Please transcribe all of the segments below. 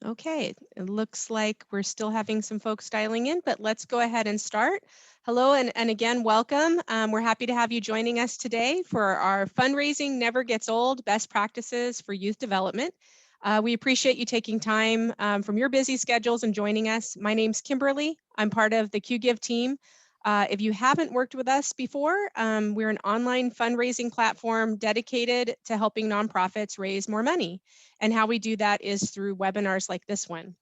Okay, it looks like we're still having some folks dialing in, but let's go ahead and start. Hello, and again, welcome. We're happy to have you joining us today for our Fundraising Never Gets Old, Best Practices for Youth Development. We appreciate you taking time from your busy schedules and joining us. My name's Kimberly. I'm part of the QGIve team. If you haven't worked with us before, we're an online fundraising platform dedicated to helping nonprofits raise more money. And how we do that is through webinars like this one.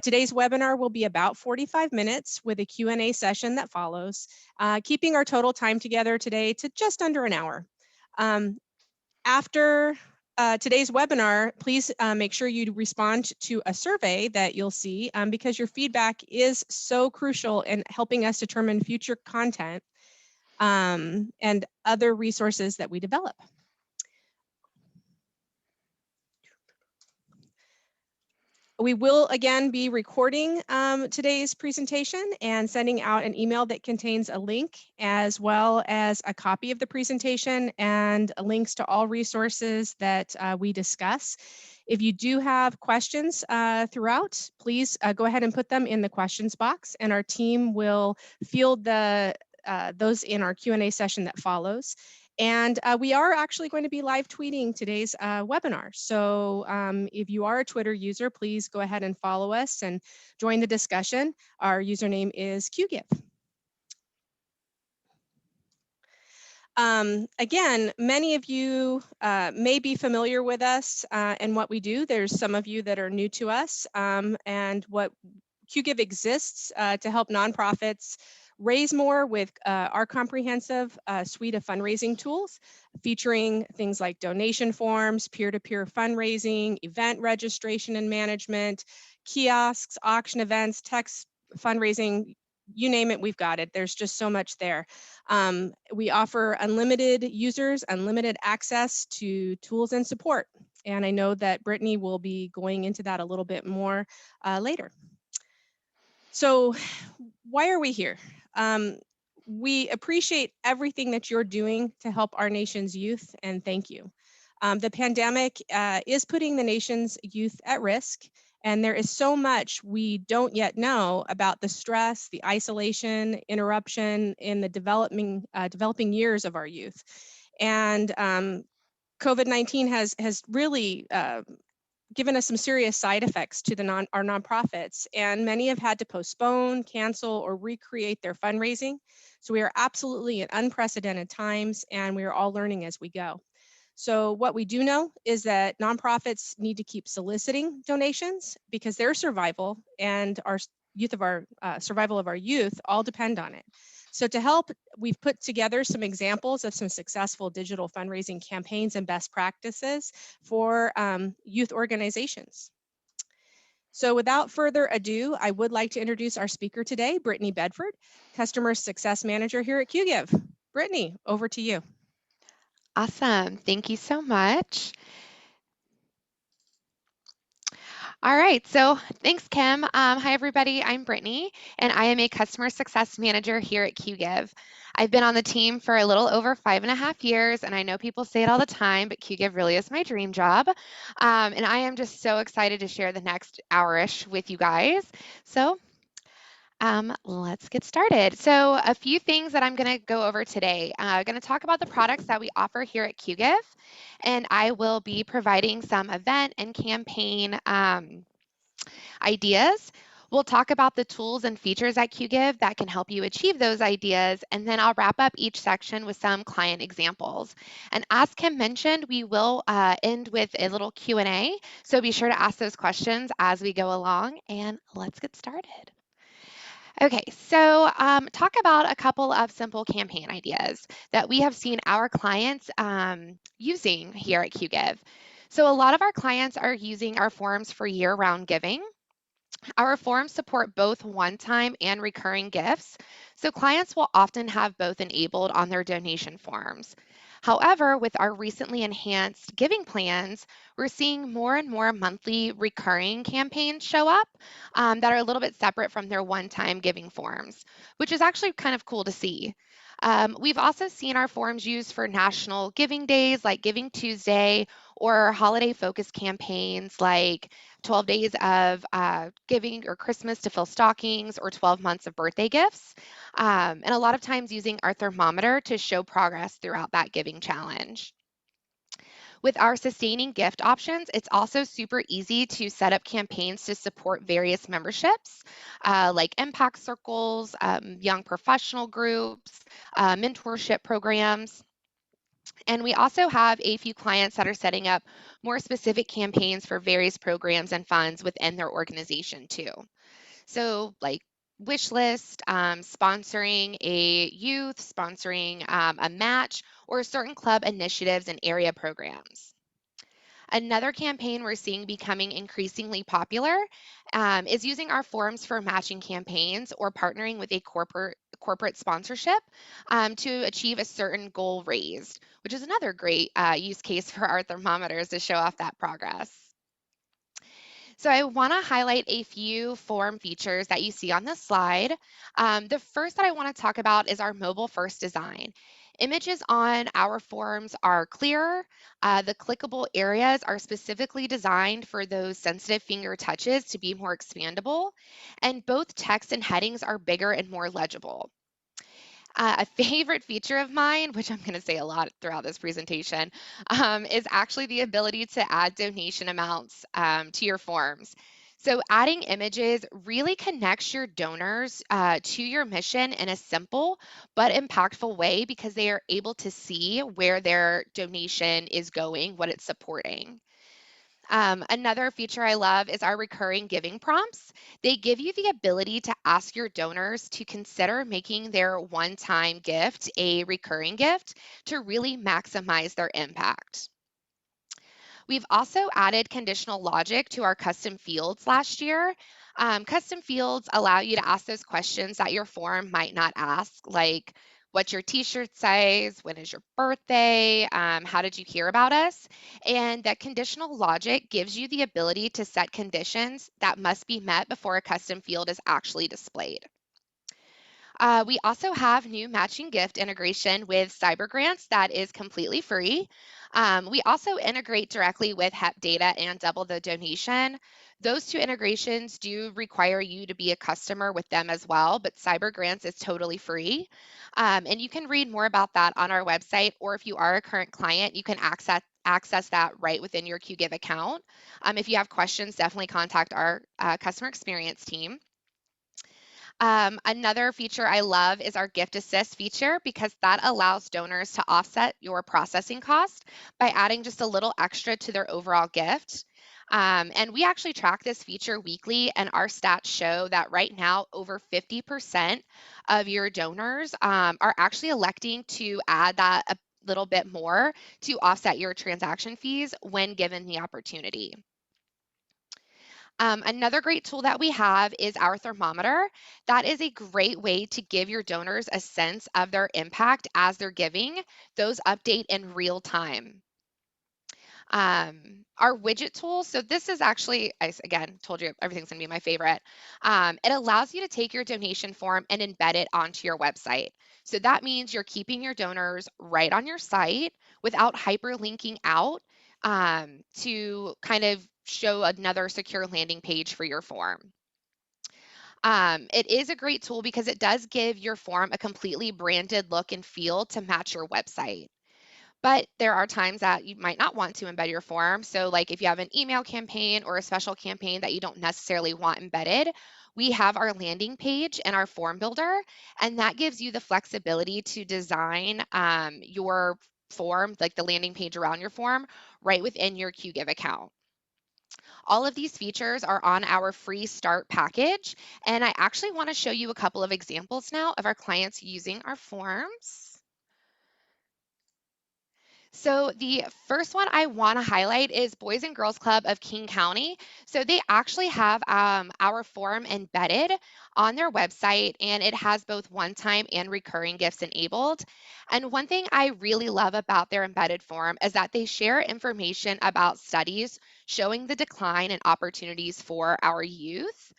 Today's webinar will be about 45 minutes with a Q&A session that follows, keeping our total time together today to just under an hour. After today's webinar, please make sure you respond to a survey that you'll see because your feedback is so crucial in helping us determine future content and other resources that we develop. We will again be recording today's presentation and sending out an email that contains a link as well as a copy of the presentation and links to all resources that we discuss. If you do have questions throughout, please go ahead and put them in the questions box and our team will field those in our Q&A session that follows. And we are actually going to be live tweeting today's webinar. So if you are a Twitter user, please go ahead and follow us and join the discussion. Our username is QGIve. Again, many of you may be familiar with us and what we do. There's some of you that are new to us, and what QGIve exists to help nonprofits raise more with our comprehensive suite of fundraising tools, featuring things like donation forms, peer-to-peer fundraising, event registration and management, kiosks, auction events, text fundraising, you name it, we've got it. There's just so much there. We offer unlimited users, unlimited access to tools and support. And I know that Brittany will be going into that a little bit more later. So why are we here? We appreciate everything that you're doing to help our nation's youth, and thank you. The pandemic is putting the nation's youth at risk, and there is so much we don't yet know about the stress, the isolation, interruption in the developing years of our youth. And COVID-19 has really given us some serious side effects to our nonprofits, and many have had to postpone, cancel, or recreate their fundraising. So we are absolutely in unprecedented times, and we are all learning as we go. So what we do know is that nonprofits need to keep soliciting donations because their survival and our survival of our youth all depend on it. So to help, we've put together some examples of some successful digital fundraising campaigns and best practices for youth organizations. So without further ado, I would like to introduce our speaker today, Brittany Bedford, Customer Success Manager here at QGIve. Brittany, over to you. Awesome. Thank you so much. All right, so thanks, Kim. Hi, everybody. I'm Brittany, and I am a Customer Success Manager here at QGIve. I've been on the team for a little over 5.5 years, and I know people say it all the time, but QGIve really is my dream job. And I am just so excited to share the next hour-ish with you guys. So let's get started. So a few things that I'm going to go over today. I'm going to talk about the products that we offer here at QGIve, and I will be providing some event and campaign ideas. We'll talk about the tools and features at QGIve that can help you achieve those ideas, and then I'll wrap up each section with some client examples. And as Kim mentioned, we will end with a little Q&A, so be sure to ask those questions as we go along, and let's get started. Okay, so talk about a couple of simple campaign ideas that we have seen our clients using here at QGIve. So a lot of our clients are using our forms for year-round giving. Our forms support both one-time and recurring gifts, so clients will often have both enabled on their donation forms. However, with our recently enhanced giving plans, we're seeing more and more monthly recurring campaigns show up that are a little bit separate from their one-time giving forms, which is actually kind of cool to see. We've also seen our forums used for national giving days like Giving Tuesday or holiday focused campaigns like 12 days of giving or Christmas to fill stockings or 12 months of birthday gifts. And a lot of times using our thermometer to show progress throughout that giving challenge. With our sustaining gift options, it's also super easy to set up campaigns to support various memberships, like impact circles, young professional groups, mentorship programs. And we also have a few clients that are setting up more specific campaigns for various programs and funds within their organization too. So, like wish list, sponsoring a youth, sponsoring a match, or certain club initiatives and area programs. Another campaign we're seeing becoming increasingly popular is using our forums for matching campaigns or partnering with a corporate sponsorship to achieve a certain goal raised, which is another great use case for our thermometers to show off that progress. So I want to highlight a few form features that you see on this slide. The first that I want to talk about is our mobile first design. Images on our forms are clearer. The clickable areas are specifically designed for those sensitive finger touches to be more expandable. And both text and headings are bigger and more legible. A favorite feature of mine, which I'm going to say a lot throughout this presentation, is actually the ability to add donation amounts to your forms. So adding images really connects your donors to your mission in a simple but impactful way because they are able to see where their donation is going, what it's supporting. Another feature I love is our recurring giving prompts. They give you the ability to ask your donors to consider making their one time gift a recurring gift to really maximize their impact. We've also added conditional logic to our custom fields last year. Custom fields allow you to ask those questions that your form might not ask, like what's your t-shirt size, when is your birthday, how did you hear about us? And that conditional logic gives you the ability to set conditions that must be met before a custom field is actually displayed. We also have new matching gift integration with Cyber Grants that is completely free. We also integrate directly with HEP Data and Double the Donation. Those two integrations do require you to be a customer with them as well, but Cyber Grants is totally free. And you can read more about that on our website, or if you are a current client, you can access that right within your QGIve account. If you have questions, definitely contact our customer experience team. Another feature I love is our gift assist feature because that allows donors to offset your processing cost by adding just a little extra to their overall gift. And we actually track this feature weekly, and our stats show that right now over 50% of your donors are actually electing to add that a little bit more to offset your transaction fees when given the opportunity. Another great tool that we have is our thermometer. That is a great way to give your donors a sense of their impact as they're giving. Those update in real time. Our widget tool, so this is actually, again, told you everything's gonna be my favorite. It allows you to take your donation form and embed it onto your website. So that means you're keeping your donors right on your site without hyperlinking out to kind of show another secure landing page for your form. It is a great tool because it does give your form a completely branded look and feel to match your website. But there are times that you might not want to embed your form. So, like if you have an email campaign or a special campaign that you don't necessarily want embedded, we have our landing page and our form builder, and that gives you the flexibility to design your form, like the landing page around your form, right within your QGIve account. All of these features are on our free start package, and I actually want to show you a couple of examples now of our clients using our forms. So the first one I want to highlight is Boys and Girls Club of King County. So they actually have our form embedded on their website, and it has both one-time and recurring gifts enabled. And one thing I really love about their embedded form is that they share information about studies showing the decline in opportunities for our youth.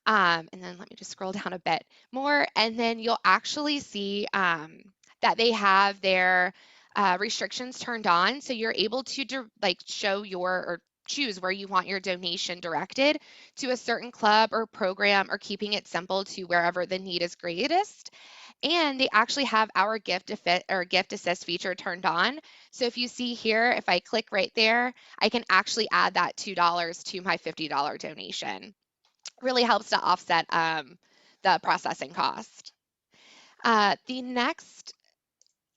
And then let me just scroll down a bit more, and then you'll actually see that they have their restrictions turned on. So you're able to show your or choose where you want your donation directed to a certain club or program, or keeping it simple to wherever the need is greatest. And they actually have our gift assist feature turned on. So if you see here, if I click right there, I can actually add that $2 to my $50 donation. Really helps to offset the processing cost. The next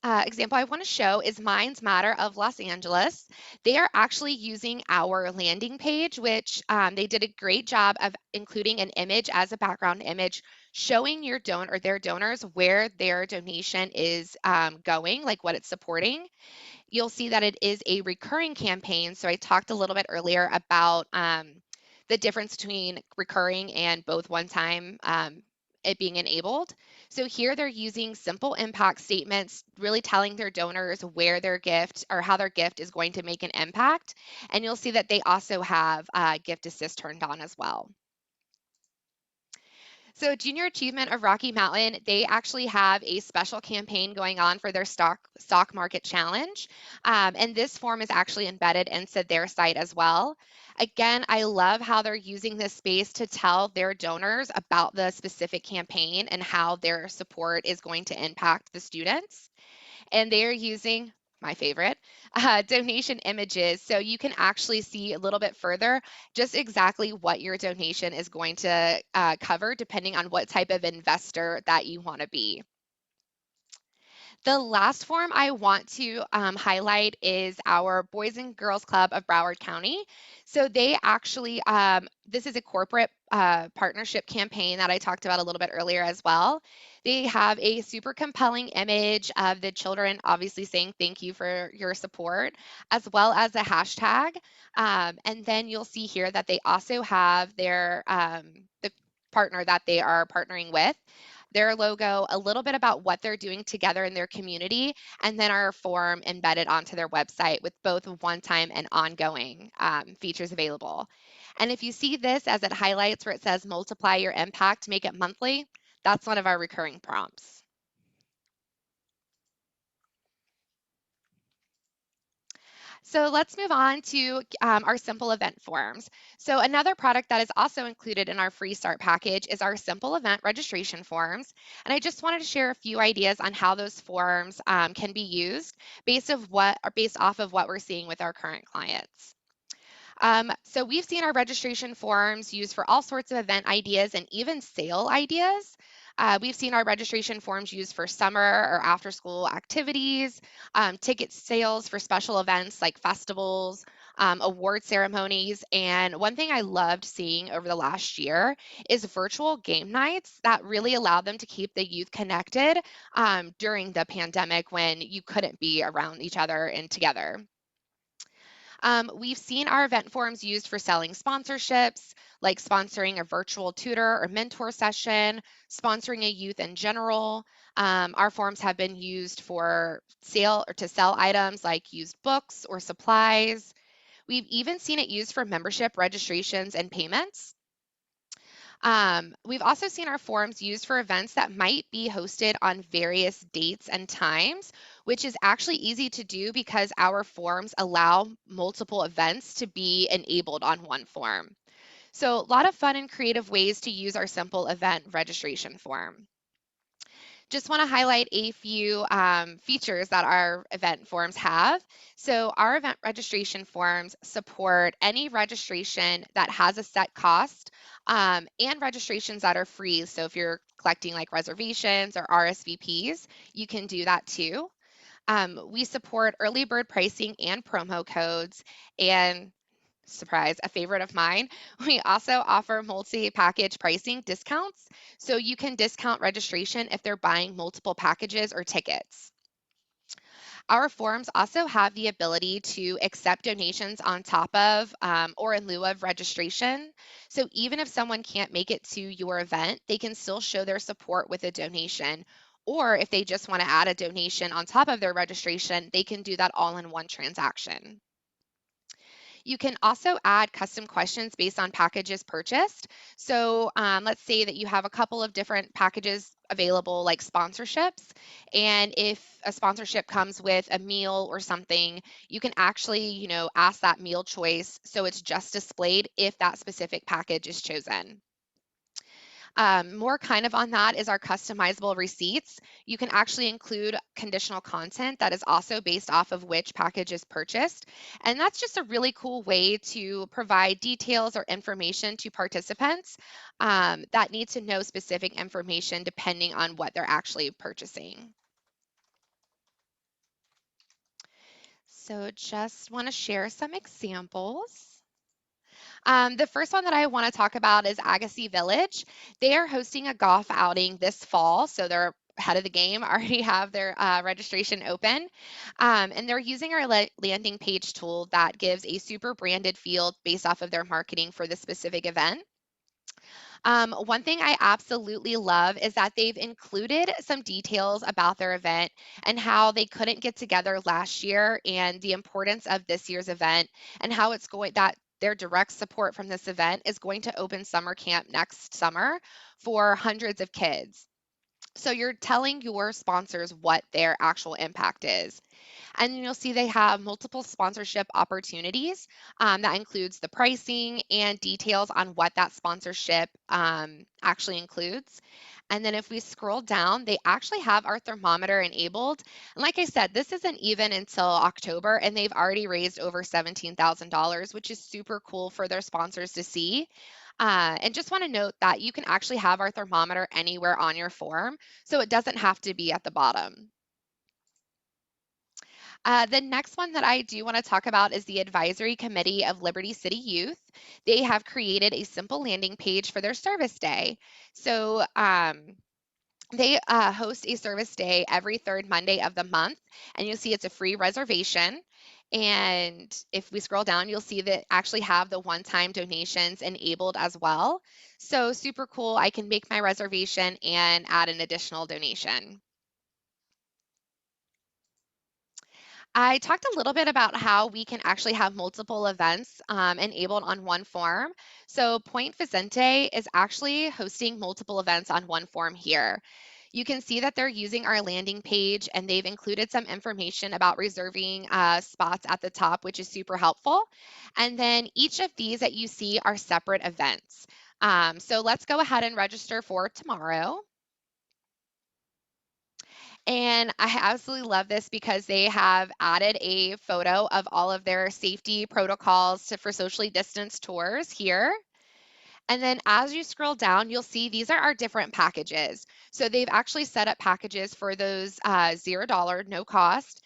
example I want to show is Minds Matter of Los Angeles. They are actually using our landing page, which they did a great job of including an image as a background image, showing your donor or their donors where their donation is going, like what it's supporting. You'll see that it is a recurring campaign. So I talked a little bit earlier about the difference between recurring and both one-time it being enabled. So here they're using simple impact statements, really telling their donors where their gift or how their gift is going to make an impact. And you'll see that they also have gift assist turned on as well. So Junior Achievement of Rocky Mountain, they actually have a special campaign going on for their stock market challenge. And this form is actually embedded into their site as well. Again, I love how they're using this space to tell their donors about the specific campaign and how their support is going to impact the students. And they are using my favorite donation images, so you can actually see a little bit further just exactly what your donation is going to cover, depending on what type of investor that you want to be. The last form I want to highlight is our Boys and Girls Club of Broward County. So they actually, this is a corporate partnership campaign that I talked about a little bit earlier as well. They have a super compelling image of the children obviously saying thank you for your support, as well as a hashtag. And then you'll see here that they also have their the partner that they are partnering with, their logo, a little bit about what they're doing together in their community, and then our form embedded onto their website with both one-time and ongoing features available. And if you see this as it highlights where it says multiply your impact, make it monthly, that's one of our recurring prompts. So let's move on to our simple event forms. So another product that is also included in our free start package is our simple event registration forms. And I just wanted to share a few ideas on how those forms can be used based off of what we're seeing with our current clients. So we've seen our registration forms used for all sorts of event ideas and even sale ideas. We've seen our registration forms used for summer or after school activities, ticket sales for special events like festivals, award ceremonies. And one thing I loved seeing over the last year is virtual game nights that really allowed them to keep the youth connected during the pandemic when you couldn't be around each other and together. We've seen our event forms used for selling sponsorships, like sponsoring a virtual tutor or mentor session, sponsoring a youth in general. Our forms have been used for sale or to sell items like used books or supplies. We've even seen it used for membership registrations and payments. We've also seen our forums used for events that might be hosted on various dates and times, which is actually easy to do because our forms allow multiple events to be enabled on one form. So a lot of fun and creative ways to use our simple event registration form. Just want to highlight a few features that our event forms have. So our event registration forms support any registration that has a set cost and registrations that are free. So if you're collecting like reservations or RSVPs, you can do that too. We support early bird pricing and promo codes, and surprise, a favorite of mine, we also offer multi-package pricing discounts. So you can discount registration if they're buying multiple packages or tickets. Our forms also have the ability to accept donations on top of or in lieu of registration. So even if someone can't make it to your event, they can still show their support with a donation. Or if they just want to add a donation on top of their registration, they can do that all in one transaction. You can also add custom questions based on packages purchased. So let's say that you have a couple of different packages available, like sponsorships. And if a sponsorship comes with a meal or something, you can actually, ask that meal choice so it's just displayed if that specific package is chosen. More kind of on that is our customizable receipts. You can actually include conditional content that is also based off of which package is purchased. And that's just a really cool way to provide details or information to participants that need to know specific information depending on what they're actually purchasing. So just want to share some examples. The first one that I want to talk about is Agassiz Village. They are hosting a golf outing this fall, so they're ahead of the game, already have their registration open. And they're using our landing page tool that gives a super branded field based off of their marketing for the specific event. One thing I absolutely love is that they've included some details about their event and how they couldn't get together last year and the importance of this year's event and how it's going that their direct support from this event is going to open summer camp next summer for hundreds of kids. So you're telling your sponsors what their actual impact is. And you'll see they have multiple sponsorship opportunities. That includes the pricing and details on what that sponsorship actually includes. And then if we scroll down, they actually have our thermometer enabled. And like I said, this isn't even until October, and they've already raised over $17,000, which is super cool for their sponsors to see. And just want to note that you can actually have our thermometer anywhere on your form, so it doesn't have to be at the bottom. The next one that I do want to talk about is the Advisory Committee of Liberty City Youth. They have created a simple landing page for their service day. So they host a service day every third Monday of the month, and you'll see it's a free reservation. And if we scroll down, you'll see that actually have the one-time donations enabled as well. So super cool. I can make my reservation and add an additional donation. I talked a little bit about how we can actually have multiple events enabled on one form. So Point Vicente is actually hosting multiple events on one form here. You can see that they're using our landing page and they've included some information about reserving spots at the top, which is super helpful. And then each of these that you see are separate events. So let's go ahead and register for tomorrow. And I absolutely love this because they have added a photo of all of their safety protocols for socially distanced tours here. And then as you scroll down, you'll see these are our different packages. So they've actually set up packages for those $0, no cost,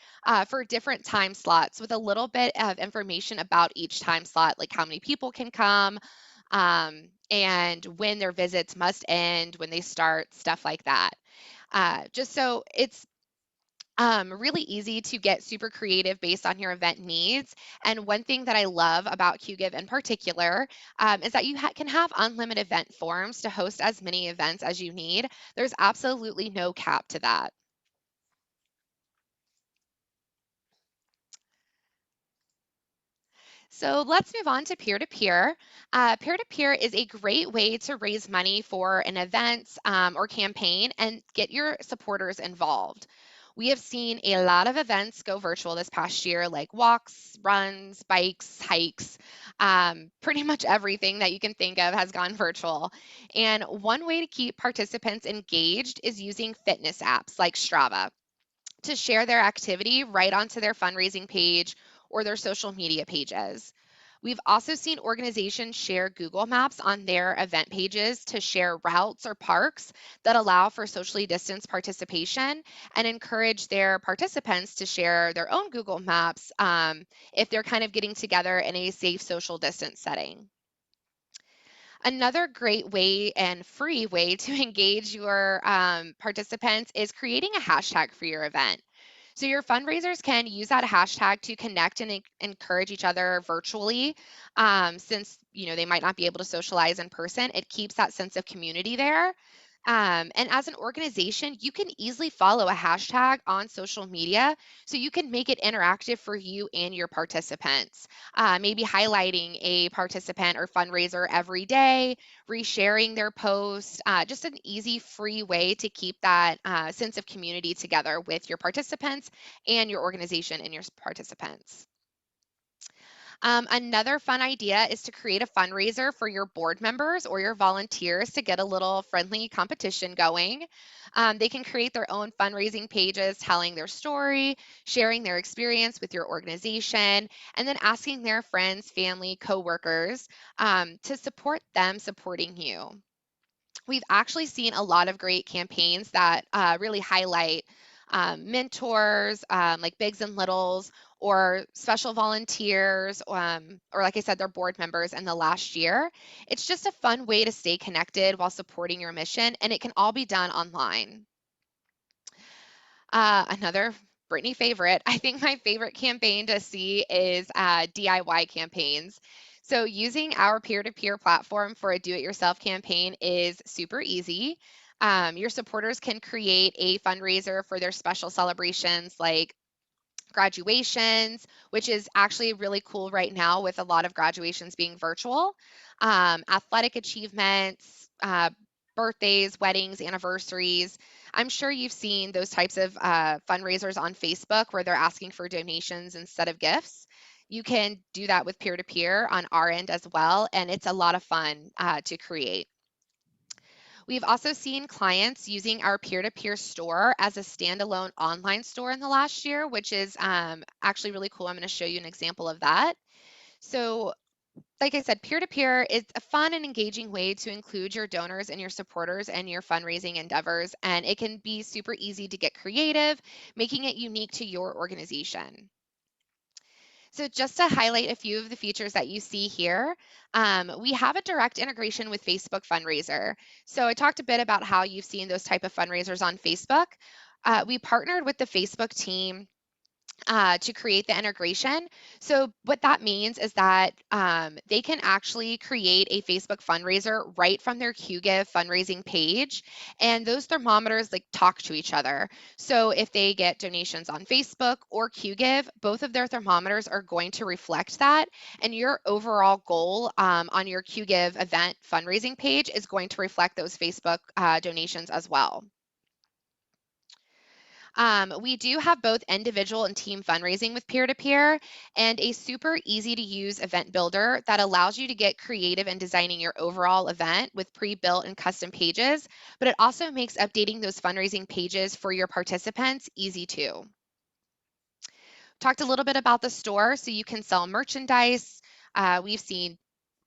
for different time slots with a little bit of information about each time slot, like how many people can come, and when their visits must end, when they start, stuff like that. Just so it's really easy to get super creative based on your event needs. And one thing that I love about QGIve in particular is that you can have unlimited event forms to host as many events as you need. There's absolutely no cap to that. So let's move on to peer-to-peer. Peer-to-peer is a great way to raise money for an event or campaign and get your supporters involved. We have seen a lot of events go virtual this past year, like walks, runs, bikes, hikes. Pretty much everything that you can think of has gone virtual. And one way to keep participants engaged is using fitness apps like Strava to share their activity right onto their fundraising page or their social media pages. We've also seen organizations share Google Maps on their event pages to share routes or parks that allow for socially distanced participation and encourage their participants to share their own Google Maps if they're kind of getting together in a safe social distance setting. Another great way and free way to engage your participants is creating a hashtag for your event. So your fundraisers can use that hashtag to connect and encourage each other virtually. Since they might not be able to socialize in person, it keeps that sense of community there. And as an organization, you can easily follow a hashtag on social media so you can make it interactive for you and your participants. Maybe highlighting a participant or fundraiser every day, resharing their post, just an easy, free way to keep that sense of community together with your participants and your organization and your participants. Another fun idea is to create a fundraiser for your board members or your volunteers to get a little friendly competition going. They can create their own fundraising pages telling their story, sharing their experience with your organization, and then asking their friends, family, coworkers to support them supporting you. We've actually seen a lot of great campaigns that really highlight mentors, like bigs and littles, or special volunteers, or like I said, their board members in the last year. It's just a fun way to stay connected while supporting your mission, and it can all be done online. Another Brittany favorite. I think my favorite campaign to see is DIY campaigns. So, using our peer to peer platform for a do it yourself campaign is super easy. Your supporters can create a fundraiser for their special celebrations like graduations, which is actually really cool right now with a lot of graduations being virtual, athletic achievements, birthdays, weddings, anniversaries. I'm sure you've seen those types of fundraisers on Facebook where they're asking for donations instead of gifts. You can do that with peer to peer on our end as well, and it's a lot of fun to create. We've also seen clients using our peer-to-peer store as a standalone online store in the last year, which is actually really cool. I'm going to show you an example of that. So, like I said, peer-to-peer is a fun and engaging way to include your donors and your supporters and your fundraising endeavors, and it can be super easy to get creative, making it unique to your organization. So just to highlight a few of the features that you see here, we have a direct integration with Facebook Fundraiser. So I talked a bit about how you've seen those type of fundraisers on Facebook. We partnered with the Facebook team to create the integration. So what that means is that they can actually create a Facebook fundraiser right from their QGIve fundraising page, and those thermometers like talk to each other. So if they get donations on Facebook or QGIve, both of their thermometers are going to reflect that, and your overall goal on your QGIve event fundraising page is going to reflect those Facebook donations as well. We do have both individual and team fundraising with peer to peer and a super easy to use event builder that allows you to get creative in designing your overall event with pre built and custom pages, but it also makes updating those fundraising pages for your participants easy too. Talked a little bit about the store, so you can sell merchandise. We've seen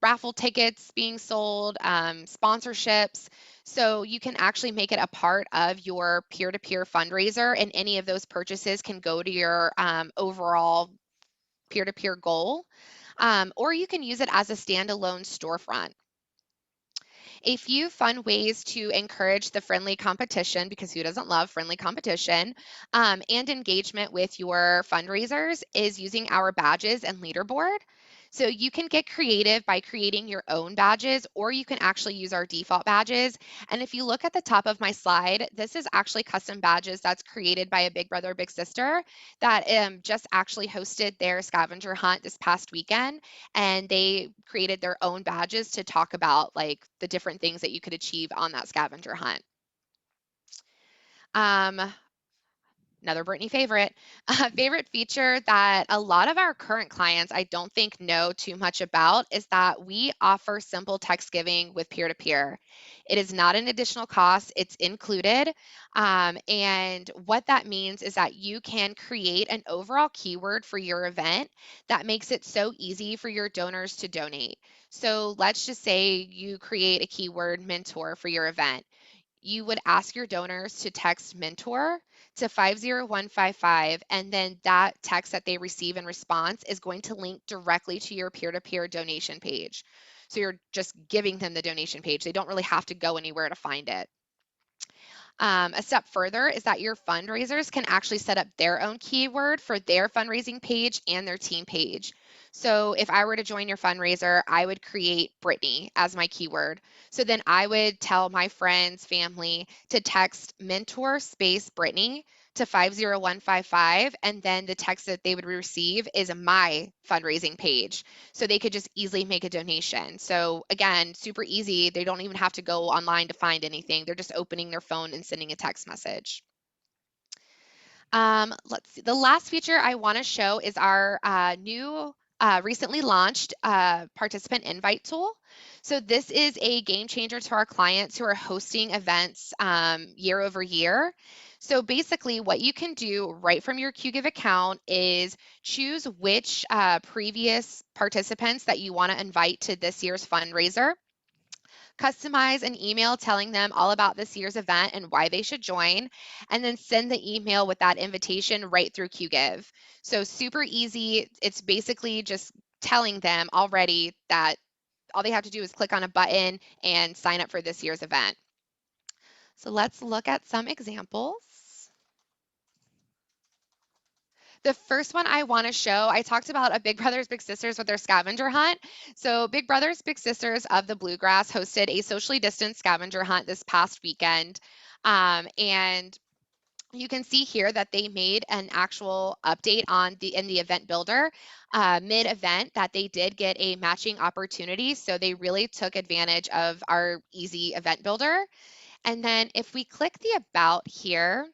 raffle tickets being sold, sponsorships. So you can actually make it a part of your peer-to-peer fundraiser, and any of those purchases can go to your overall peer-to-peer goal. Or you can use it as a standalone storefront. A few fun ways to encourage the friendly competition, because who doesn't love friendly competition, and engagement with your fundraisers is using our badges and leaderboard. So you can get creative by creating your own badges, or you can actually use our default badges. And if you look at the top of my slide, this is actually custom badges that's created by a big brother, big sister that just actually hosted their scavenger hunt this past weekend, and they created their own badges to talk about like the different things that you could achieve on that scavenger hunt. Um, Another Brittany favorite, a favorite feature that a lot of our current clients I don't think know too much about is that we offer simple text giving with peer to peer. It is not an additional cost, it's included. And what that means is that you can create an overall keyword for your event that makes it so easy for your donors to donate. So let's just say you create a keyword mentor for your event. You would ask your donors to text mentor to 50155, and then that text that they receive in response is going to link directly to your peer-to-peer donation page. So you're just giving them the donation page. They don't really have to go anywhere to find it. A step further is that your fundraisers can actually set up their own keyword for their fundraising page and their team page. So if I were to join your fundraiser, I would create Brittany as my keyword. So then I would tell my friends, family to text mentor space Brittany to 50155, and then the text that they would receive is my fundraising page. So they could just easily make a donation. So again, super easy. They don't even have to go online to find anything. They're just opening their phone and sending a text message. Let's see. The last feature I want to show is our new recently launched participant invite tool. So this is a game changer to our clients who are hosting events year over year. So basically what you can do right from your QGIve account is choose which previous participants that you want to invite to this year's fundraiser. Customize an email telling them all about this year's event and why they should join, and then send the email with that invitation right through QGIve. So super easy. It's basically just telling them already that all they have to do is click on a button and sign up for this year's event. So let's look at some examples. The first one I want to show, I talked about a Big Brothers Big Sisters with their scavenger hunt. So Big Brothers Big Sisters of the Bluegrass hosted a socially distanced scavenger hunt this past weekend. And you can see here that they made an actual update in the event builder mid-event that they did get a matching opportunity. So they really took advantage of our easy event builder. And then if we click the about here,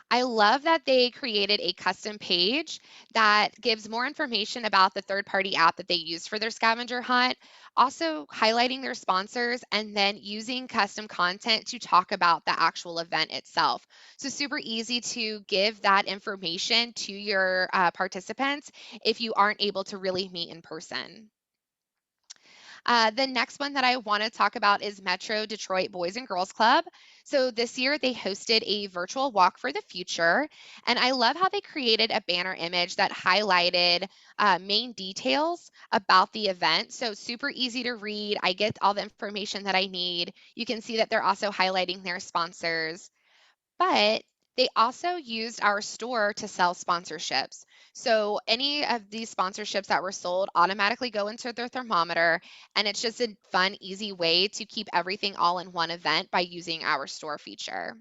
I love that they created a custom page that gives more information about the third-party app that they use for their scavenger hunt, also highlighting their sponsors, and then using custom content to talk about the actual event itself. So super easy to give that information to your participants if you aren't able to really meet in person. The next one that I want to talk about is Metro Detroit Boys and Girls Club. So this year they hosted a virtual walk for the future, and I love how they created a banner image that highlighted main details about the event. So super easy to read. I get all the information that I need. You can see that they're also highlighting their sponsors, but they also used our store to sell sponsorships. So any of these sponsorships that were sold automatically go into their thermometer, and it's just a fun, easy way to keep everything all in one event by using our store feature.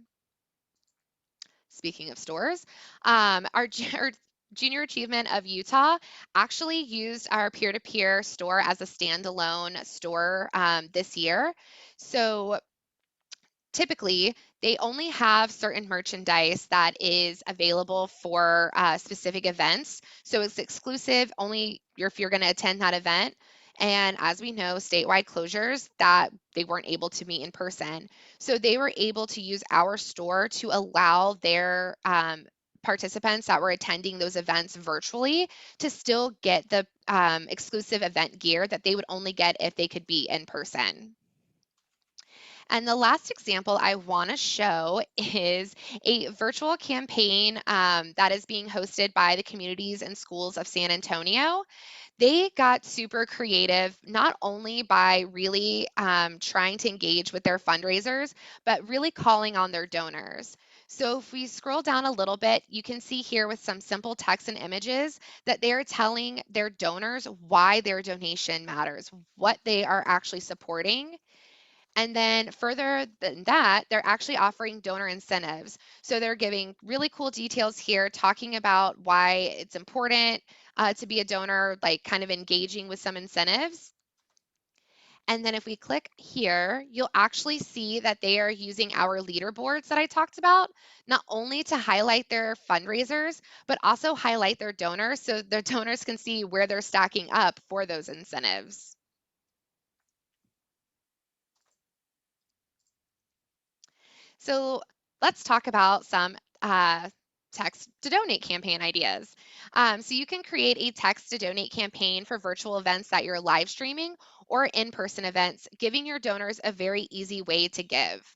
Speaking of stores, our Junior Achievement of Utah actually used our peer-to-peer store as a standalone store this year. So typically they only have certain merchandise that is available for specific events. So it's exclusive only if you're going to attend that event. And as we know, statewide closures that they weren't able to meet in person. So they were able to use our store to allow their participants that were attending those events virtually to still get the exclusive event gear that they would only get if they could be in person. And the last example I want to show is a virtual campaign that is being hosted by the communities and schools of San Antonio. They got super creative, not only by really trying to engage with their fundraisers, but really calling on their donors. So if we scroll down a little bit, you can see here with some simple text and images that they're telling their donors why their donation matters, what they are actually supporting. And then further than that, they're actually offering donor incentives. So they're giving really cool details here, talking about why it's important to be a donor, like kind of engaging with some incentives. And then if we click here, you'll actually see that they are using our leaderboards that I talked about, not only to highlight their fundraisers, but also highlight their donors so their donors can see where they're stacking up for those incentives. So let's talk about some text to donate campaign ideas. So you can create a text to donate campaign for virtual events that you're live streaming or in-person events, giving your donors a very easy way to give.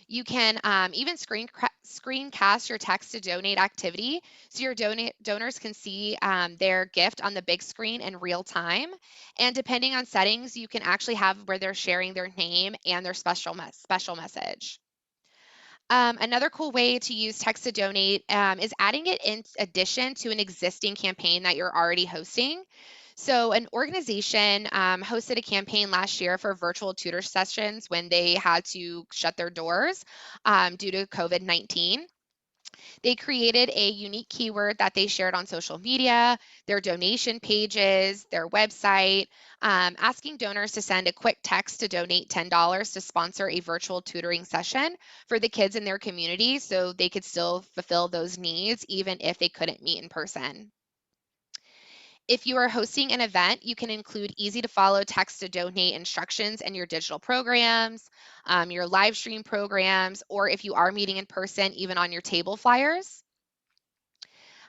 You can even screencast your text to donate activity so your donors can see their gift on the big screen in real time. And depending on settings, you can actually have where they're sharing their name and their special message. Another cool way to use text to donate is adding it in addition to an existing campaign that you're already hosting. So, an organization hosted a campaign last year for virtual tutor sessions when they had to shut their doors due to COVID-19. They created a unique keyword that they shared on social media, their donation pages, their website, asking donors to send a quick text to donate $10 to sponsor a virtual tutoring session for the kids in their community so they could still fulfill those needs even if they couldn't meet in person. If you are hosting an event, you can include easy to follow text to donate instructions in your digital programs, your live stream programs, or if you are meeting in person, even on your table flyers.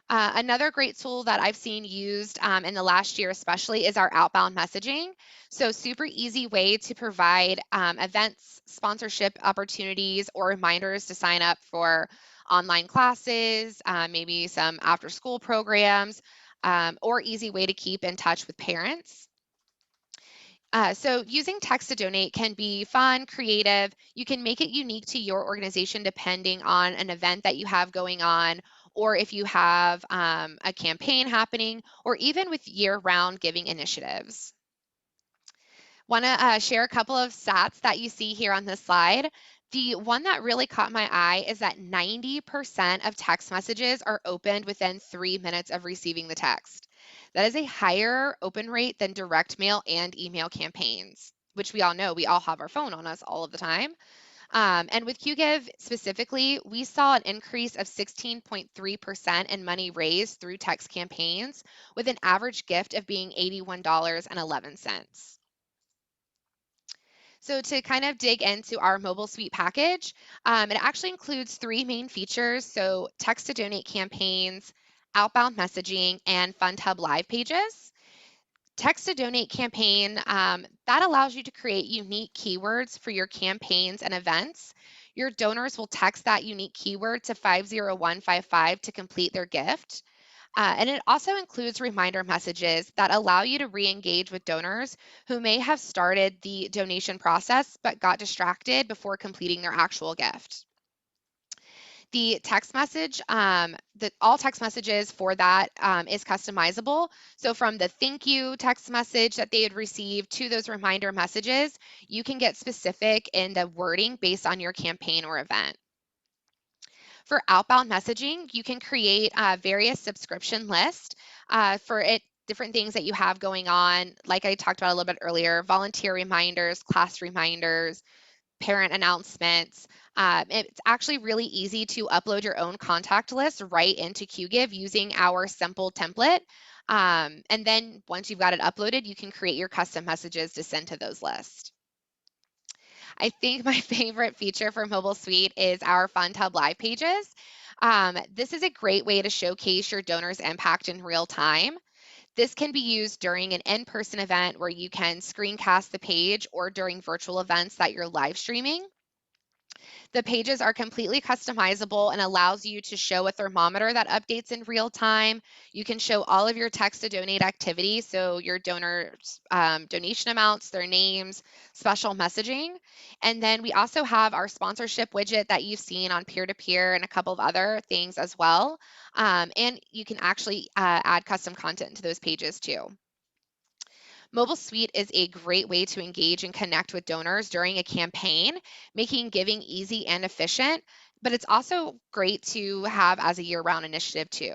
Another great tool that I've seen used in the last year, especially, is our outbound messaging. So, super easy way to provide events, sponsorship opportunities, or reminders to sign up for online classes, maybe some after school programs, or easy way to keep in touch with parents. So using text to donate can be fun, creative. You can make it unique to your organization depending on an event that you have going on, or if you have a campaign happening, or even with year-round giving initiatives. Want to share a couple of stats that you see here on this slide. The one that really caught my eye is that 90% of text messages are opened within 3 minutes of receiving the text. That is a higher open rate than direct mail and email campaigns, which we all know we all have our phone on us all of the time. And with QGive specifically, we saw an increase of 16.3% in money raised through text campaigns, with an average gift of being $81.11. So to kind of dig into our mobile suite package, it actually includes three main features. So text to donate campaigns, outbound messaging, and Fund Hub live pages. Text to donate campaign, that allows you to create unique keywords for your campaigns and events. Your donors will text that unique keyword to 50155 to complete their gift. And it also includes reminder messages that allow you to re engage with donors who may have started the donation process but got distracted before completing their actual gift. The text message, all text messages for that is customizable. So from the thank you text message that they had received to those reminder messages, you can get specific in the wording based on your campaign or event. For outbound messaging, you can create various subscription lists for it, different things that you have going on. Like I talked about a little bit earlier, volunteer reminders, class reminders, parent announcements. It's actually really easy to upload your own contact list right into QGive using our simple template. And then once you've got it uploaded, you can create your custom messages to send to those lists. I think my favorite feature for Mobile Suite is our Fund Hub live pages. This is a great way to showcase your donors' impact in real time. This can be used during an in-person event where you can screencast the page, or during virtual events that you're live streaming. The pages are completely customizable and allows you to show a thermometer that updates in real time. You can show all of your text to donate activity, so your donors' donation amounts, their names, special messaging. And then we also have our sponsorship widget that you've seen on peer-to-peer and a couple of other things as well. And you can actually add custom content to those pages too. Mobile Suite is a great way to engage and connect with donors during a campaign, making giving easy and efficient, but it's also great to have as a year-round initiative too.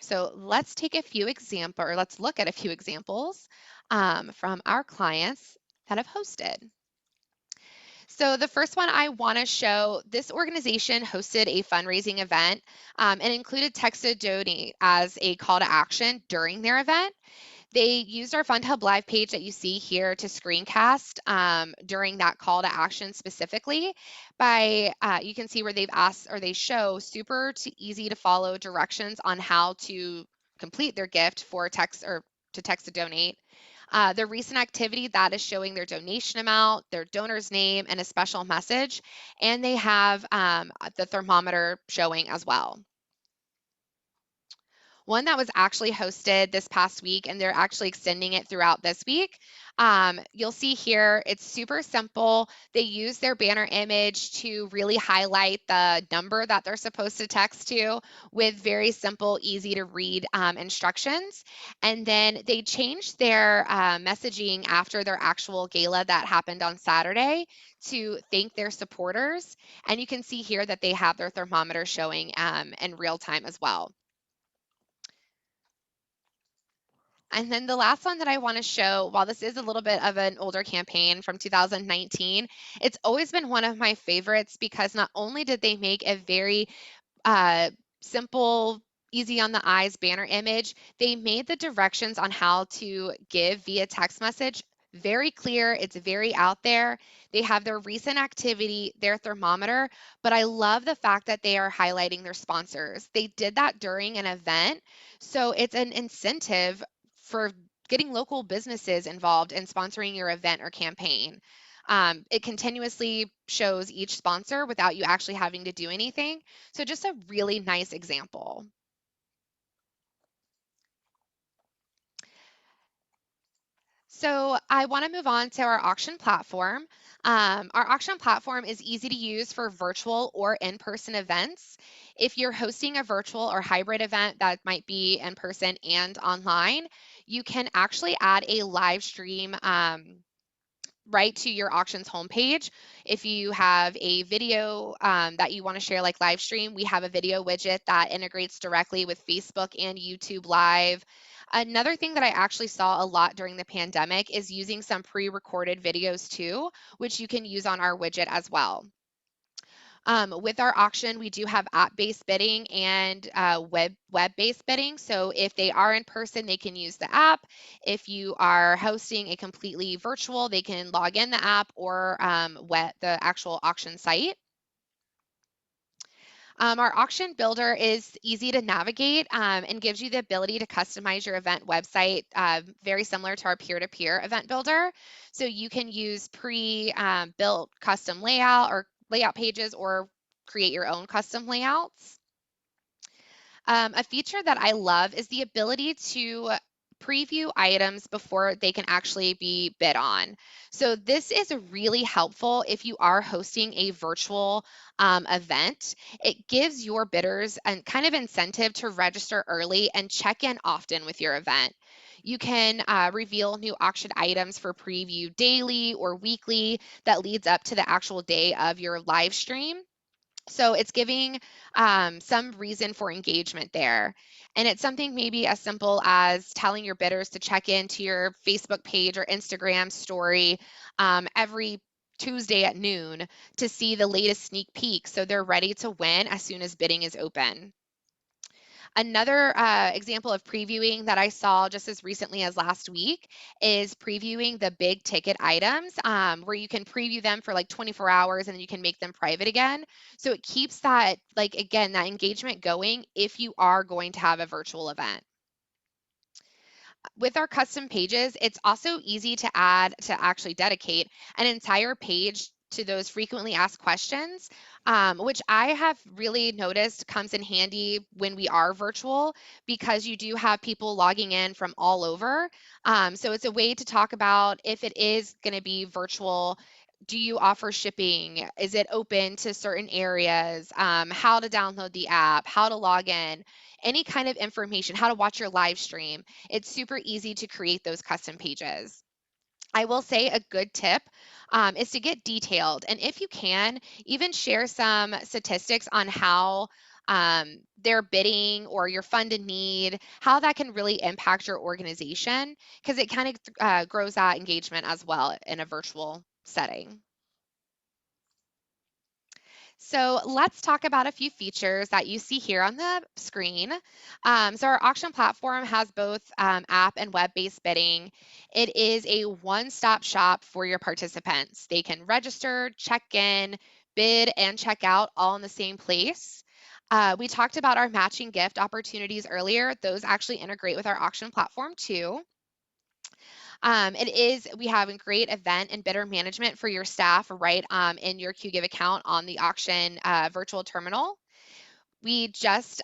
So let's take a few examples, or let's look at a few examples from our clients that have hosted. So the first one I want to show, this organization hosted a fundraising event and included text to donate as a call to action during their event. They used our Fund Hub live page that you see here to screencast during that call to action specifically. You can see where they've asked, or they show super easy to follow directions on how to complete their gift for text, or to text to donate. The recent activity, that is showing their donation amount, their donor's name, and a special message. And they have the thermometer showing as well. one that was actually hosted this past week, and they're actually extending it throughout this week. You'll see here, it's super simple. They use their banner image to really highlight the number that they're supposed to text to with very simple, easy to read instructions. And then they changed their messaging after their actual gala that happened on Saturday to thank their supporters. And you can see here that they have their thermometer showing in real time as well. And then the last one that I want to show, while this is a little bit of an older campaign from 2019, it's always been one of my favorites because not only did they make a very uh, simple, easy on the eyes banner image, they made the directions on how to give via text message very clear. It's very out there. They have their recent activity, their thermometer, but I love the fact that they are highlighting their sponsors. They did that during an event, so it's an incentive for getting local businesses involved in sponsoring your event or campaign. It continuously shows each sponsor without you actually having to do anything. So just a really nice example. So I want to move on to our auction platform. Our auction platform is easy to use for virtual or in-person events. If you're hosting a virtual or hybrid event that might be in person and online, you can actually add a live stream right to your auctions homepage. If you have a video that you want to share, like live stream, we have a video widget that integrates directly with Facebook and YouTube Live. Another thing that I actually saw a lot during the pandemic is using some pre-recorded videos too, which you can use on our widget as well. With our auction, we do have app-based bidding and web-based bidding. So if they are in person, they can use the app. If you are hosting a completely virtual, they can log in the app or the actual auction site. Our auction builder is easy to navigate and gives you the ability to customize your event website, very similar to our peer-to-peer event builder. So you can use pre-built custom layout or layout pages or create your own custom layouts. A feature that I love is the ability to preview items before they can actually be bid on. So this is really helpful if you are hosting a virtual event. It gives your bidders a kind of incentive to register early and check in often with your event. You can reveal new auction items for preview daily or weekly that leads up to the actual day of your live stream. So it's giving some reason for engagement there. And it's something maybe as simple as telling your bidders to check into your Facebook page or Instagram story every Tuesday at noon to see the latest sneak peek so they're ready to win as soon as bidding is open. Another example of previewing that I saw just as recently as last week is previewing the big ticket items where you can preview them for like 24 hours and then you can make them private again. So it keeps that, like, again, that engagement going if you are going to have a virtual event. With our custom pages, it's also easy to actually dedicate an entire page to those frequently asked questions, which I have really noticed comes in handy when we are virtual because you do have people logging in from all over. So it's a way to talk about if it is going to be virtual. Do you offer shipping? Is it open to certain areas? How to download the app, how to log in, any kind of information, how to watch your live stream. It's super easy to create those custom pages. I will say a good tip is to get detailed. And if you can, even share some statistics on how their bidding or your funded need, how that can really impact your organization, because it kind of grows that engagement as well in a virtual setting. So let's talk about a few features that you see here on the screen. So our auction platform has both app and web-based bidding. It is a one-stop shop for your participants. They can register, check in, bid, and check out all in the same place. We talked about our matching gift opportunities earlier. Those actually integrate with our auction platform too. We have a great event and bidder management for your staff right in your QGIve account on the auction virtual terminal. We just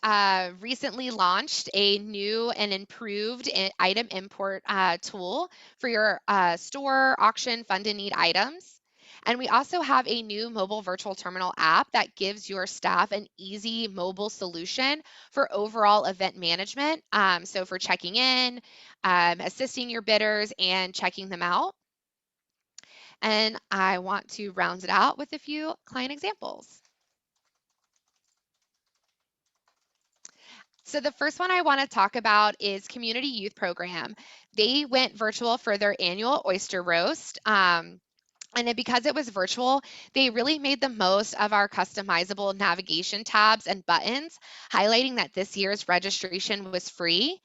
recently launched a new and improved item import tool for your store, auction, fund and need items. And we also have a new mobile virtual terminal app that gives your staff an easy mobile solution for overall event management. So for checking in, assisting your bidders, and checking them out. And I want to round it out with a few client examples. So the first one I want to talk about is Community Youth Program. They went virtual for their annual oyster roast. Because it was virtual, they really made the most of our customizable navigation tabs and buttons, highlighting that this year's registration was free.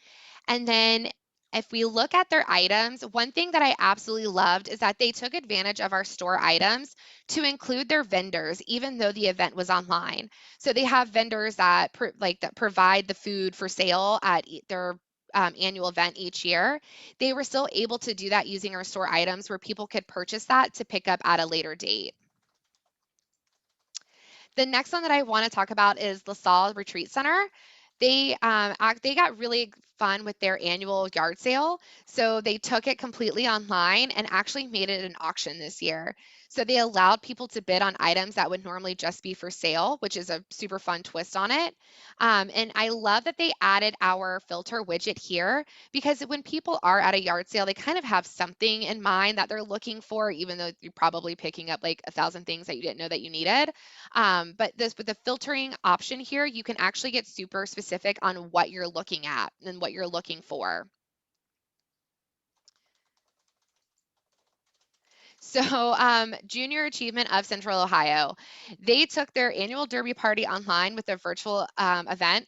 And then if we look at their items, one thing that I absolutely loved is that they took advantage of our store items to include their vendors, even though the event was online. So they have vendors that that provide the food for sale at their annual event each year. They were still able to do that using our store items where people could purchase that to pick up at a later date. The next one that I want to talk about is Lasalle Retreat Center. They got really fun with their annual yard sale. So they took it completely online and actually made it an auction this year. So they allowed people to bid on items that would normally just be for sale, which is a super fun twist on it. And I love that they added our filter widget here because when people are at a yard sale, they kind of have something in mind that they're looking for, even though you're probably picking up like 1,000 things that you didn't know that you needed. But this with the filtering option here, you can actually get super specific on what you're looking at and what you're looking for. So, Junior Achievement of Central Ohio, they took their annual Derby party online with a virtual event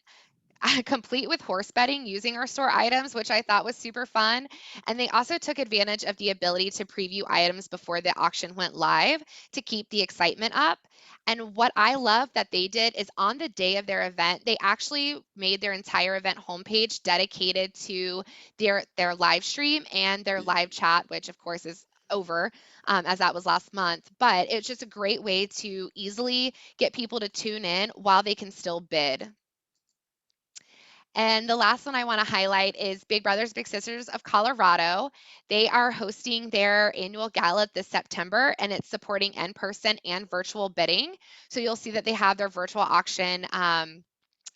complete with horse betting using our store items, which I thought was super fun. And they also took advantage of the ability to preview items before the auction went live to keep the excitement up. And what I love that they did is on the day of their event, they actually made their entire event homepage dedicated to their live stream and their live chat, which of course is over as that was last month. But it's just a great way to easily get people to tune in while they can still bid. And the last one I want to highlight is Big Brothers Big Sisters of Colorado. They are hosting their annual gala this September, and it's supporting in-person and virtual bidding. So you'll see that they have their virtual auction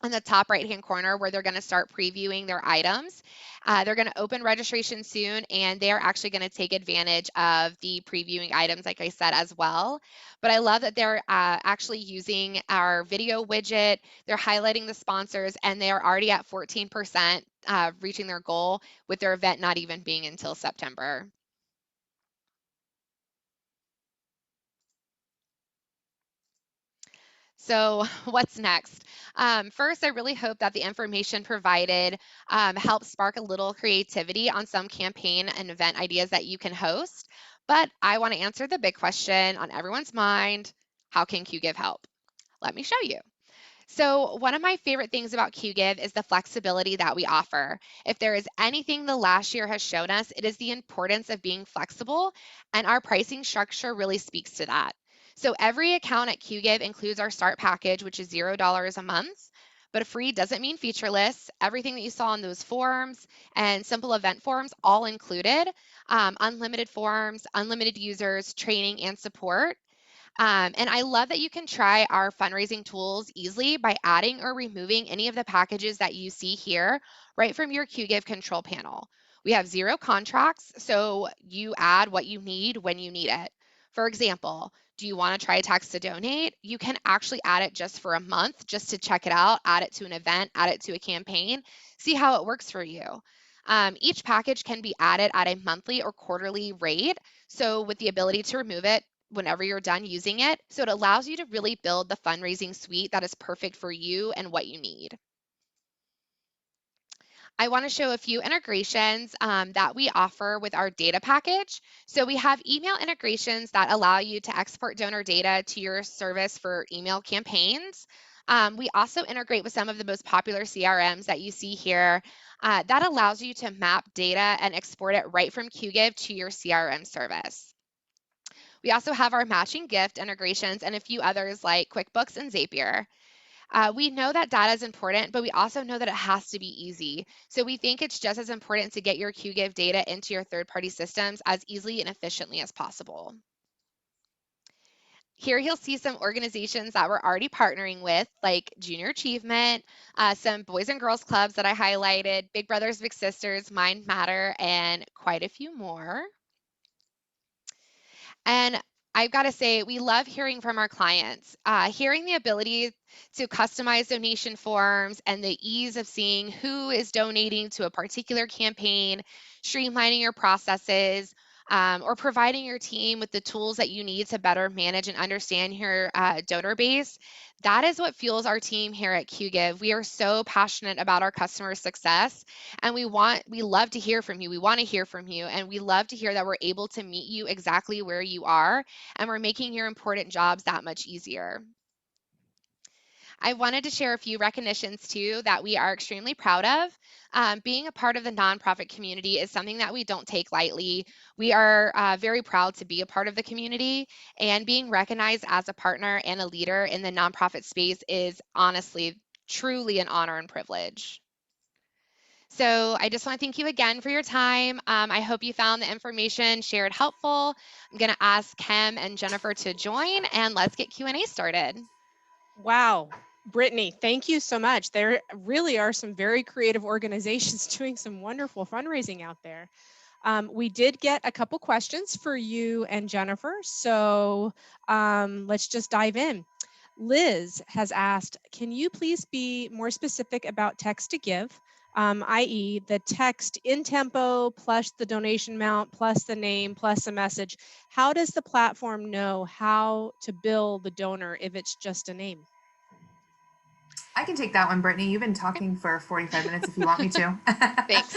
in the top right-hand corner where they're going to start previewing their items. They're going to open registration soon, and they're actually going to take advantage of the previewing items, like I said, as well. But I love that they're actually using our video widget. They're highlighting the sponsors, and they are already at 14% reaching their goal with their event not even being until September. So, what's next? First, I really hope that the information provided helps spark a little creativity on some campaign and event ideas that you can host. But I want to answer the big question on everyone's mind: how can QGive help? Let me show you. So, one of my favorite things about QGive is the flexibility that we offer. If there is anything the last year has shown us, it is the importance of being flexible, and our pricing structure really speaks to that. So, every account at QGive includes our start package, which is $0 a month. But free doesn't mean featureless. Everything that you saw in those forms and simple event forms, all included. Unlimited forms, unlimited users, training, and support. And I love that you can try our fundraising tools easily by adding or removing any of the packages that you see here right from your QGIve control panel. We have 0 contracts, so you add what you need when you need it. For example, do you want to try text to donate? You can actually add it just for a month just to check it out, add it to an event, add it to a campaign, see how it works for you. Each package can be added at a monthly or quarterly rate, so with the ability to remove it whenever you're done using it. So it allows you to really build the fundraising suite that is perfect for you and what you need. I want to show a few integrations that we offer with our data package. So we have email integrations that allow you to export donor data to your service for email campaigns. We also integrate with some of the most popular CRMs that you see here. That allows you to map data and export it right from QGIve to your CRM service. We also have our matching gift integrations and a few others like QuickBooks and Zapier. We know that data is important, but we also know that it has to be easy. So we think it's just as important to get your QGIV data into your third-party systems as easily and efficiently as possible. Here you'll see some organizations that we're already partnering with, like Junior Achievement, some Boys and Girls Clubs that I highlighted, Big Brothers Big Sisters, Mind Matter, and quite a few more. And I've got to say, we love hearing from our clients. Hearing the ability to customize donation forms and the ease of seeing who is donating to a particular campaign, streamlining your processes, or providing your team with the tools that you need to better manage and understand your donor base. That is what fuels our team here at QGIve. We are so passionate about our customer success, and we love to hear from you. We want to hear from you, and we love to hear that we're able to meet you exactly where you are, and we're making your important jobs that much easier. I wanted to share a few recognitions too that we are extremely proud of. Being a part of the nonprofit community is something that we don't take lightly. We are very proud to be a part of the community, and being recognized as a partner and a leader in the nonprofit space is honestly, truly an honor and privilege. So I just want to thank you again for your time. I hope you found the information shared helpful. I'm going to ask Kim and Jennifer to join, and let's get Q&A started. Wow. Brittany, thank you so much. There really are some very creative organizations doing some wonderful fundraising out there. We did get a couple questions for you and Jennifer, so let's just dive in. Liz has asked, can you please be more specific about text to give, i.e. the text in tempo plus the donation amount plus the name plus a message? How does the platform know how to bill the donor if it's just a name? I can take that one, Brittany. You've been talking for 45 minutes if you want me to. Thanks.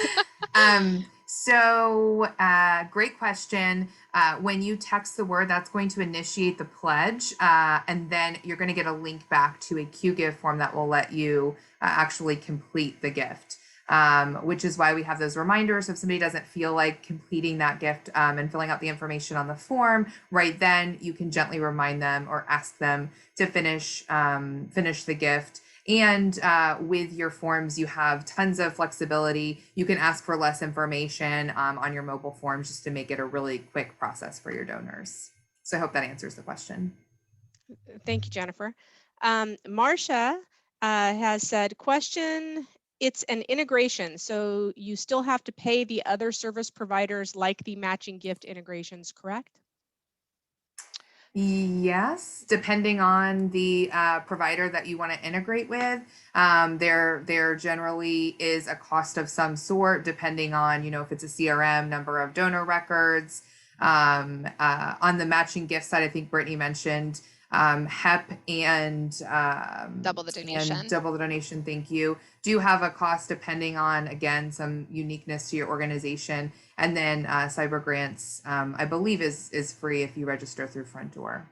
Great question. When you text the word, that's going to initiate the pledge, and then you're going to get a link back to a QGIve form that will let you actually complete the gift. Which is why we have those reminders. So if somebody doesn't feel like completing that gift and filling out the information on the form right then, you can gently remind them or ask them to finish the gift. And with your forms, you have tons of flexibility. You can ask for less information on your mobile forms just to make it a really quick process for your donors. So I hope that answers the question. Thank you, Jennifer. Marcia has said, question, it's an integration, so you still have to pay the other service providers like the matching gift integrations, correct? Yes, depending on the provider that you want to integrate with, there generally is a cost of some sort, depending on, if it's a CRM, number of donor records. On the matching gift side, I think Brittany mentioned HEP and Double the donation. And double the donation, thank you, do have a cost depending on, again, some uniqueness to your organization. And then cyber grants, I believe is free if you register through Front Door.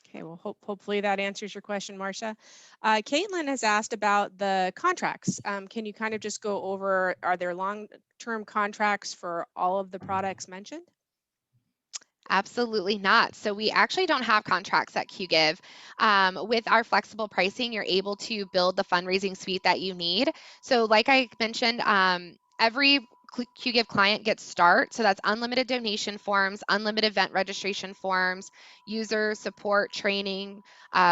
Okay, well, hopefully that answers your question, Marcia. Caitlin has asked about the contracts. Can you kind of just go over, are there long-term contracts for all of the products mentioned? Absolutely not. So we actually don't have contracts at QGIve. With our flexible pricing, you're able to build the fundraising suite that you need. So like I mentioned, every QGIve client gets START. So that's unlimited donation forms, unlimited event registration forms, user support, training,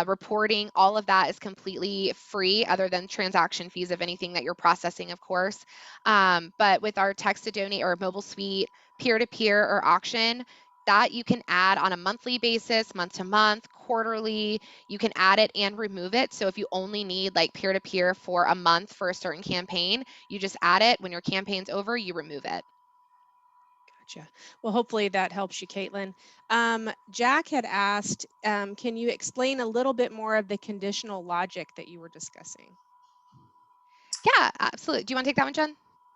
reporting. All of that is completely free other than transaction fees of anything that you're processing, of course. But with our text to donate or mobile suite, peer-to-peer or auction, that you can add on a monthly basis, month to month, quarterly. You can add it and remove it. So if you only need like peer-to-peer for a month for a certain campaign, you just add it. When your campaign's over, you remove it. Gotcha. Well, hopefully that helps you, Caitlin. Jack had asked, can you explain a little bit more of the conditional logic that you were discussing? Yeah, absolutely. Do you want to take that one, Jen?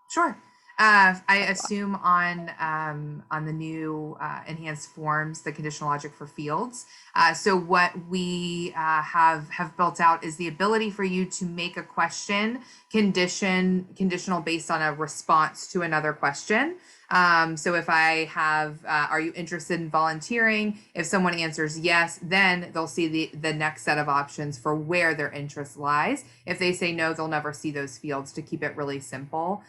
Sure. I assume on the new enhanced forms, the conditional logic for fields. So what we have built out is the ability for you to make a question conditional based on a response to another question. So if I have, are you interested in volunteering? If someone answers yes, then they'll see the next set of options for where their interest lies. If they say no, they'll never see those fields, to keep it really simple.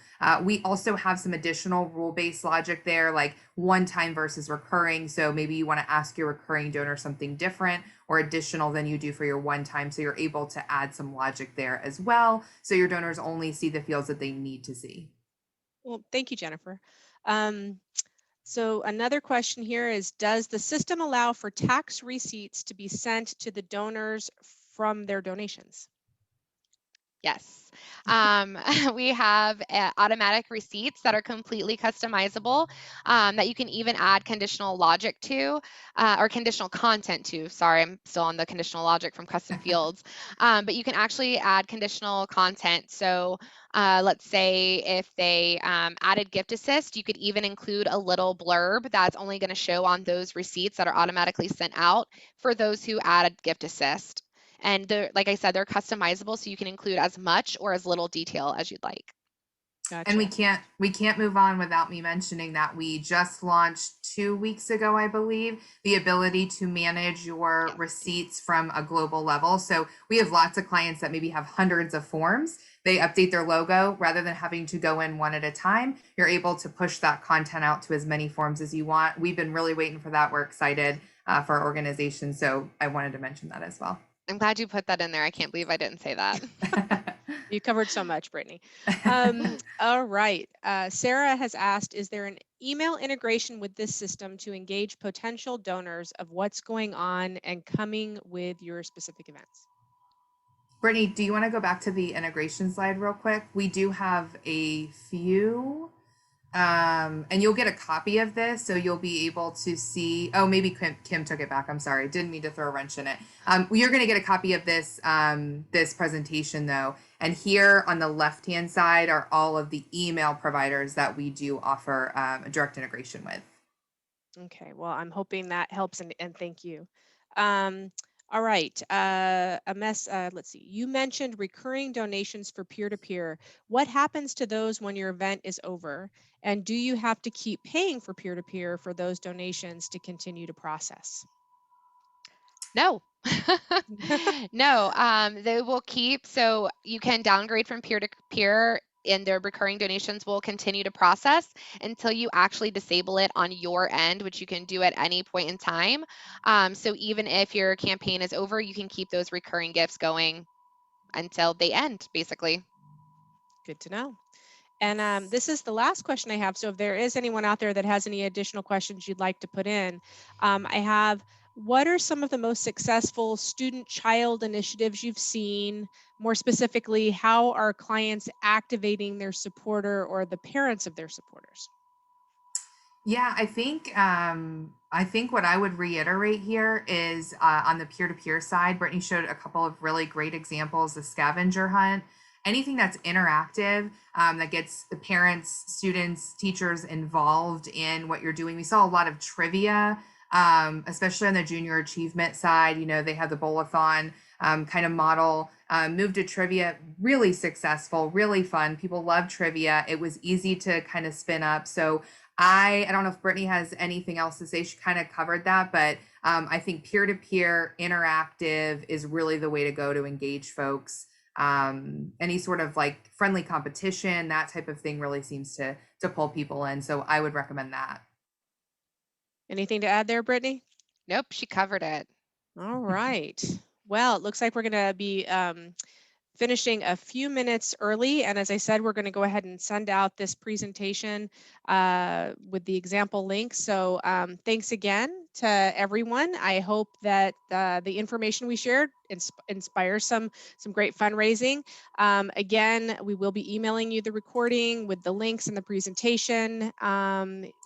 We also have some additional rule-based logic there, like one-time versus recurring. So maybe you want to ask your recurring donor something different or additional than you do for your one-time. So you're able to add some logic there as well. So your donors only see the fields that they need to see. Well, thank you, Jennifer. So another question here is, does the system allow for tax receipts to be sent to the donors from their donations? Yes. We have automatic receipts that are completely customizable, that you can even add conditional logic to, or conditional content to. Sorry, I'm still on the conditional logic from custom fields. But you can actually add conditional content. So let's say if they added gift assist, you could even include a little blurb that's only going to show on those receipts that are automatically sent out for those who added gift assist. And like I said, they're customizable, so you can include as much or as little detail as you'd like. Gotcha. And we can't move on without me mentioning that we just launched 2 weeks ago, I believe, the ability to manage your receipts from a global level. So we have lots of clients that maybe have hundreds of forms. They update their logo rather than having to go in one at a time. You're able to push that content out to as many forms as you want. We've been really waiting for that. We're excited for our organization. So I wanted to mention that as well. I'm glad you put that in there. I can't believe I didn't say that. You covered so much, Brittany. All right. Sarah has asked, is there an email integration with this system to engage potential donors of what's going on and coming with your specific events? Brittany, do you want to go back to the integration slide real quick? We do have a few. And you'll get a copy of this, so you'll be able to see. Oh, maybe Kim took it back. I'm sorry, didn't mean to throw a wrench in it. You're going to get a copy of this this presentation though, and here on the left-hand side are all of the email providers that we do offer a direct integration with. Okay, well, I'm hoping that helps, and thank you. All right, let's see. You mentioned recurring donations for peer-to-peer. What happens to those when your event is over? And do you have to keep paying for peer-to-peer for those donations to continue to process? No. No, they will keep, so you can downgrade from peer to peer and their recurring donations will continue to process until you actually disable it on your end, which you can do at any point in time. So even if your campaign is over, you can keep those recurring gifts going until they end, basically. Good to know. And this is the last question I have. So if there is anyone out there that has any additional questions you'd like to put in, I have, what are some of the most successful student child initiatives you've seen? More specifically, how are clients activating their supporter or the parents of their supporters? Yeah, I think what I would reiterate here is on the peer-to-peer side, Brittany showed a couple of really great examples, the scavenger hunt, anything that's interactive, that gets the parents, students, teachers involved in what you're doing. We saw a lot of trivia, especially on the junior achievement side. You know, they have the bowl-a-thon kind of model, moved to trivia, really successful, really fun. People love trivia. It was easy to kind of spin up. So I don't know if Brittany has anything else to say. She kind of covered that, but I think peer-to-peer interactive is really the way to go to engage folks. Any sort of like friendly competition, that type of thing really seems to pull people in. So I would recommend that. Anything to add there, Brittany? Nope, she covered it. All right. Well, it looks like we're going to be finishing a few minutes early. And as I said, we're going to go ahead and send out this presentation with the example link. So thanks again to everyone. I hope that the information we shared inspires some great fundraising. Again, we will be emailing you the recording with the links and the presentation.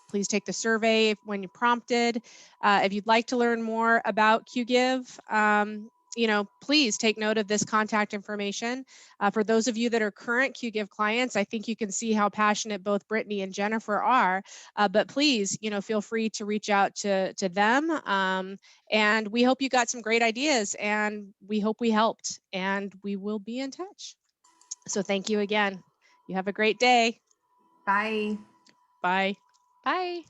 Please take the survey when you're prompted. If you'd like to learn more about QGive, please take note of this contact information. For those of you that are current QGive clients, I think you can see how passionate both Brittany and Jennifer are, but please, feel free to reach out to them. And we hope you got some great ideas, and we hope we helped, and we will be in touch. So thank you again. You have a great day. Bye. Bye. Bye.